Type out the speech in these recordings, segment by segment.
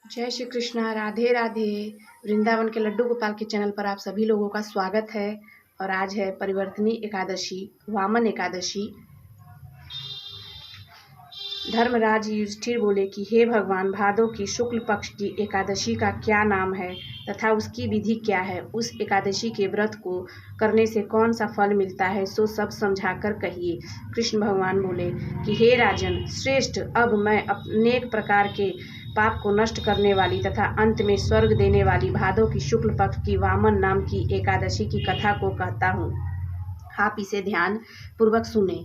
जय श्री कृष्णा। राधे राधे। वृंदावन के लड्डू गोपाल के चैनल पर आप सभी लोगों का स्वागत है। और आज है परिवर्तनी एकादशी, वामन एकादशी। धर्मराज युधिष्ठिर बोले कि हे भगवान, भादो की शुक्ल पक्ष की एकादशी का क्या नाम है तथा उसकी विधि क्या है? उस एकादशी के व्रत को करने से कौन सा फल मिलता है, सो सब समझाकर कहिए। कृष्ण भगवान बोले कि हे राजन श्रेष्ठ, अब मैं अनेक प्रकार के पाप को नष्ट करने वाली तथा अंत में स्वर्ग देने वाली भादो की शुक्ल पक्ष की वामन नाम की एकादशी की कथा को कहता हूँ। आप इसे ध्यान पूर्वक सुने।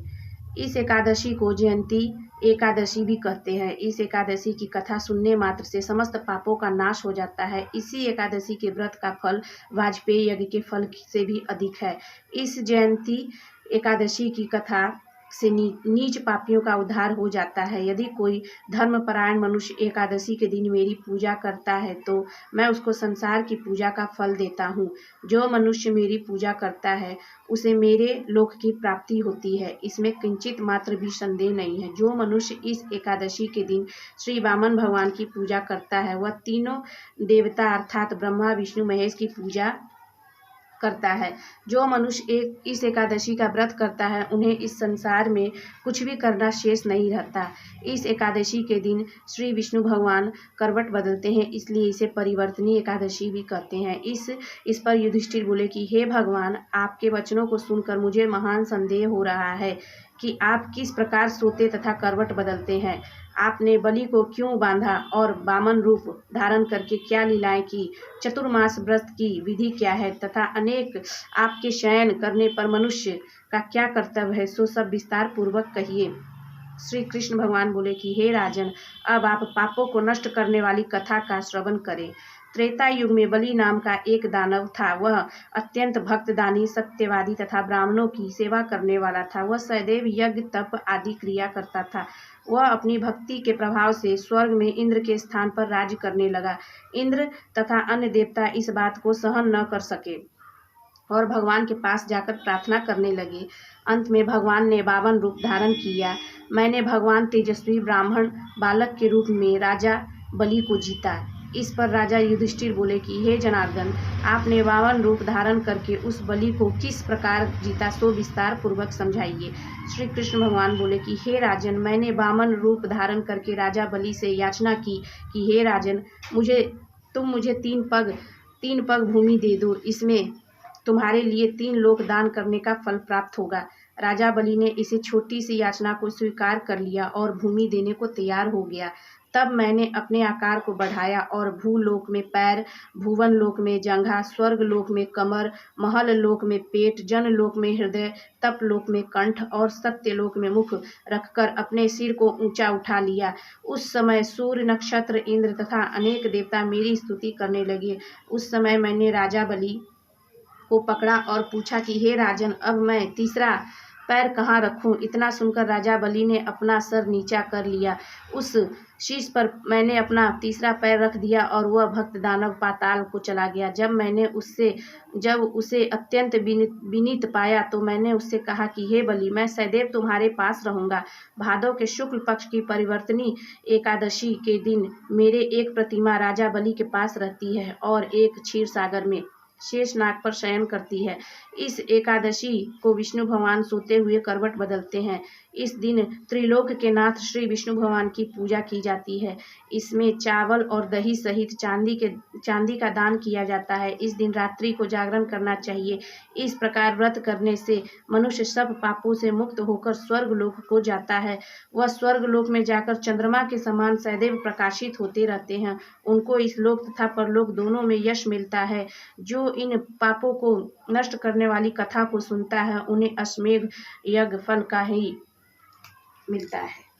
इस एकादशी को जयंती एकादशी भी कहते हैं। इस एकादशी की कथा सुनने मात्र से समस्त पापों का नाश हो जाता है। इसी एकादशी के व्रत का फल वाजपेयी यज्ञ के फल से भी अधिक है। इस जयंती एकादशी की कथा से नीच पापियों का उद्धार हो जाता है। यदि कोई धर्मपरायण मनुष्य एकादशी के दिन मेरी पूजा करता है तो मैं उसको संसार की पूजा का फल देता हूँ। जो मनुष्य मेरी पूजा करता है उसे मेरे लोक की प्राप्ति होती है, इसमें किंचित मात्र भी संदेह नहीं है। जो मनुष्य इस एकादशी के दिन श्री वामन भगवान की पूजा करता है वह तीनों देवता अर्थात ब्रह्मा विष्णु महेश की पूजा करता है। जो मनुष्य इस एकादशी का व्रत करता है उन्हें इस संसार में कुछ भी करना शेष नहीं रहता। इस एकादशी के दिन श्री विष्णु भगवान करवट बदलते हैं, इसलिए इसे परिवर्तनी एकादशी भी कहते हैं। इस पर युधिष्ठिर बोले कि हे भगवान, आपके वचनों को सुनकर मुझे महान संदेह हो रहा है कि आप किस प्रकार सोते तथा करवट बदलते हैं। आपने बलि को क्यों बांधा और वामन रूप धारण करके क्या लीलाएं की? चतुर्मास व्रत की विधि क्या है तथा अनेक आपके शयन करने पर मनुष्य का क्या कर्तव्य है, सो सब विस्तार पूर्वक कहिए। श्री कृष्ण भगवान बोले कि हे राजन, अब आप पापों को नष्ट करने वाली कथा का श्रवण करें। त्रेता युग में बलि नाम का एक दानव था। वह अत्यंत भक्तदानी, सत्यवादी तथा ब्राह्मणों की सेवा करने वाला था। वह सदैव यज्ञ तप आदि क्रिया करता था। वह अपनी भक्ति के प्रभाव से स्वर्ग में इंद्र के स्थान पर राज्य करने लगा। इंद्र तथा अन्य देवता इस बात को सहन न कर सके और भगवान के पास जाकर प्रार्थना करने लगे। अंत में भगवान ने 52 रूप धारण किया। मैंने भगवान तेजस्वी ब्राह्मण बालक के रूप में राजा बलि को जीता। इस पर राजा युधिष्ठिर बोले कि हे जनार्दन, आपने 52 रूप धारण करके उस बलि को किस प्रकार जीता, सो विस्तार पूर्वक समझाइए। श्री कृष्ण भगवान बोले कि हे राजन, मैंने 52 रूप धारण करके राजा बलि से याचना की कि हे राजन, तुम मुझे 3 पग भूमि दे दो, इसमें तुम्हारे लिए 3 लोक दान करने का फल प्राप्त होगा। राजा बलि ने इसे छोटी सी याचना को स्वीकार कर लिया और भूमि देने को तैयार हो गया। तब मैंने अपने आकार को बढ़ाया और भूलोक में पैर, भुवन लोक में जंघा, स्वर्ग लोक में कमर, महल लोक में पेट, जन लोक में हृदय, तप लोक में कंठ और सत्य लोक में मुख रखकर अपने सिर को ऊंचा उठा लिया। उस समय सूर्य, नक्षत्र, इंद्र तथा अनेक देवता मेरी स्तुति करने लगे। उस समय मैंने राजा बलि को पकड़ा और पूछा कि हे राजन, अब मैं तीसरा पैर कहाँ रखूं? इतना सुनकर राजा बलि ने अपना सर नीचा कर लिया। उस शीश पर मैंने अपना तीसरा पैर रख दिया और वह भक्त दानव पाताल को चला गया। जब उसे अत्यंत विनीत पाया तो मैंने उससे कहा कि हे बलि, मैं सदैव तुम्हारे पास रहूंगा। भादो के शुक्ल पक्ष की परिवर्तनी एकादशी के दिन मेरे एक प्रतिमा राजा बलि के पास रहती है और एक क्षीर सागर में शेषनाग पर शयन करती है। इस एकादशी को विष्णु भगवान सोते हुए करवट बदलते हैं। इस दिन त्रिलोक के नाथ श्री विष्णु भगवान की पूजा की जाती है। इसमें चावल और दही सहित चांदी का दान किया जाता है। इस दिन रात्रि को जागरण करना चाहिए। इस प्रकार व्रत करने से मनुष्य सब पापों से मुक्त होकर स्वर्ग लोक को जाता है। वह स्वर्ग लोक में जाकर चंद्रमा के समान सदैव प्रकाशित होते रहते हैं। उनको इस लोक तथा परलोक दोनों में यश मिलता है। जो इन पापों को नष्ट करने वाली कथा को सुनता है उन्हें अश्वमेध यज्ञ फल का ही मिलता है।